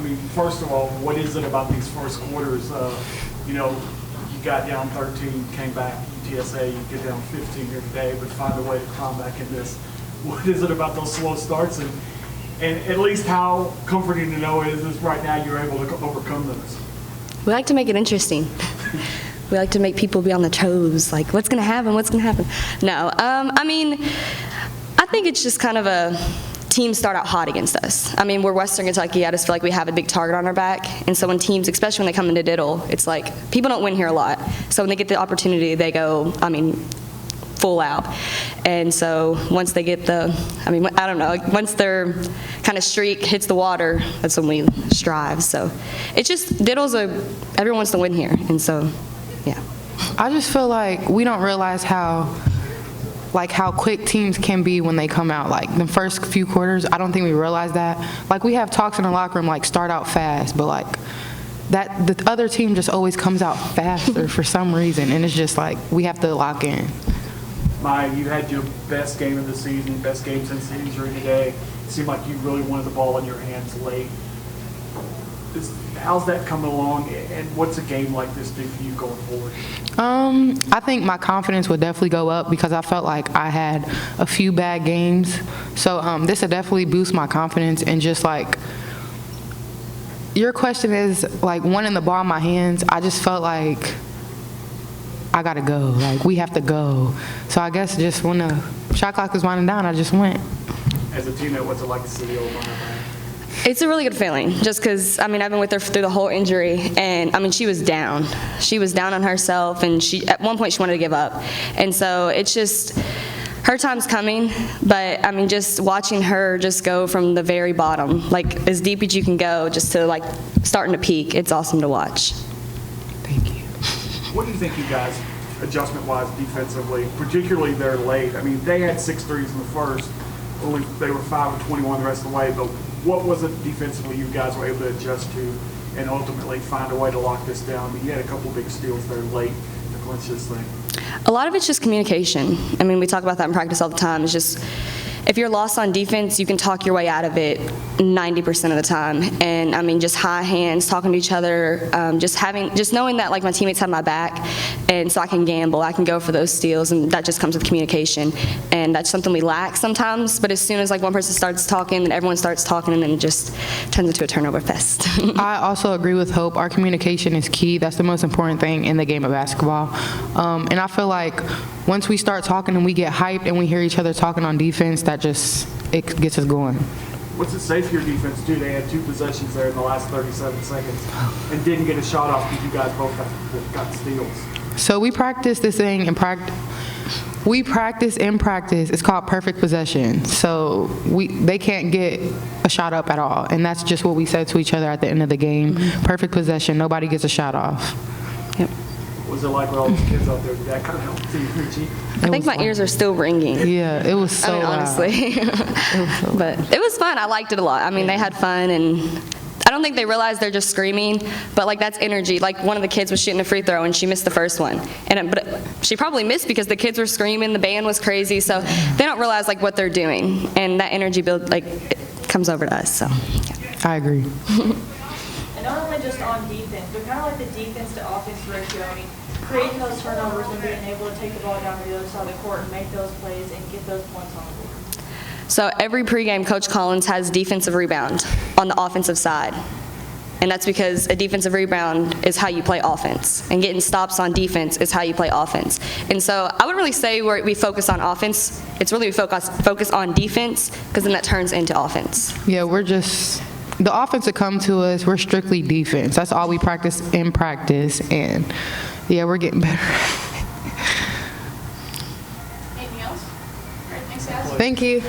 I mean, first of all, what is it about these first quarters? You know, you got down 13, came back, UTSA, you get down 15 here today, but find a way to climb back in this. What is it about those slow starts? And at least how comforting to know is right now you're able to overcome those? We like to make it interesting. We like to make people be on their toes, like, what's going to happen, what's going to happen? No, I mean, I think it's just kind of a teams start out hot against us. I mean, we're Western Kentucky. I just feel like we have a big target on our back. And so when teams, especially when they come into Diddle, it's like, people don't win here a lot. So when they get the opportunity, they go, I mean, full out. And so once they get the, I mean, I don't know, once their kind of streak hits the water, that's when we strive. So it's just, Diddle's everyone wants to win here. And so, yeah. I just feel like we don't realize how quick teams can be when they come out. Like the first few quarters, I don't think we realize that. Like we have talks in the locker room, like start out fast, but like that the other team just always comes out faster for some reason, and it's just like we have to lock in. Maya, you had your best game of the season, best game since the injury today. It seemed like you really wanted the ball in your hands late. How's that coming along, and what's a game like this do for you going forward? I think my confidence would definitely go up because I felt like I had a few bad games. So this would definitely boost my confidence, and just like your question is like wanting the ball in my hands, I just felt like I gotta go. Like we have to go. So I guess just when the shot clock was winding down, I just went. As a teammate, what's it like to see the old Maya? It's a really good feeling, just because, I mean, I've been with her through the whole injury, and, I mean, she was down. She was down on herself, and at one point she wanted to give up. And so it's just, her time's coming, but, I mean, just watching her just go from the very bottom, like, as deep as you can go, just to, like, starting to peak, it's awesome to watch. Thank you. What do you think you guys, adjustment-wise, defensively, particularly they're late? I mean, they had 6 threes in the first, only they were 5 of 21 the rest of the way, but what was it defensively you guys were able to adjust to and ultimately find a way to lock this down? I mean, you had a couple big steals there late to clinch this thing. A lot of it's just communication. I mean, we talk about that in practice all the time. It's just, if you're lost on defense, you can talk your way out of it 90% of the time. And I mean, just high hands, talking to each other, just knowing that like my teammates have my back, and so I can gamble, I can go for those steals, and that just comes with communication. And that's something we lack sometimes. But as soon as like one person starts talking, then everyone starts talking, and then it just turns into a turnover fest. I also agree with Hope. Our communication is key. That's the most important thing in the game of basketball. And I feel like once we start talking and we get hyped and we hear each other talking on defense, that just, it gets us going. What's it say for your defense, too? They had 2 possessions there in the last 37 seconds and didn't get a shot off because you guys both got steals. So we practice this thing in practice. We practice in practice. It's called perfect possession. So they can't get a shot up at all. And that's just what we said to each other at the end of the game. Mm-hmm. Perfect possession. Nobody gets a shot off. Yep. What was it like with all these kids out there? Did that kind of help see Richie? I think my ears are still ringing. Yeah, it was so loud. Honestly. But it was fun. I liked it a lot. I mean, they had fun, and I don't think they realize they're just screaming, but like that's energy. Like one of the kids was shooting a free throw and she missed the first one, but she probably missed because the kids were screaming, the band was crazy, so they don't realize like what they're doing, and that energy it comes over to us. So yeah. I agree. And not only just on defense, but kind of like the defense to offense ratio. I mean, creating those turnovers and being able to take the ball down to the other side of the court and make those plays and get those points on the board. So every pregame, Coach Collins has defensive rebound on the offensive side. And that's because a defensive rebound is how you play offense. And getting stops on defense is how you play offense. And so I wouldn't really say we focus on offense. It's really we focus on defense, because then that turns into offense. Yeah, we're just, the offense that come to us, we're strictly defense. That's all we practice in practice. And yeah, we're getting better. Anything else? All right, thanks, guys. Thank you.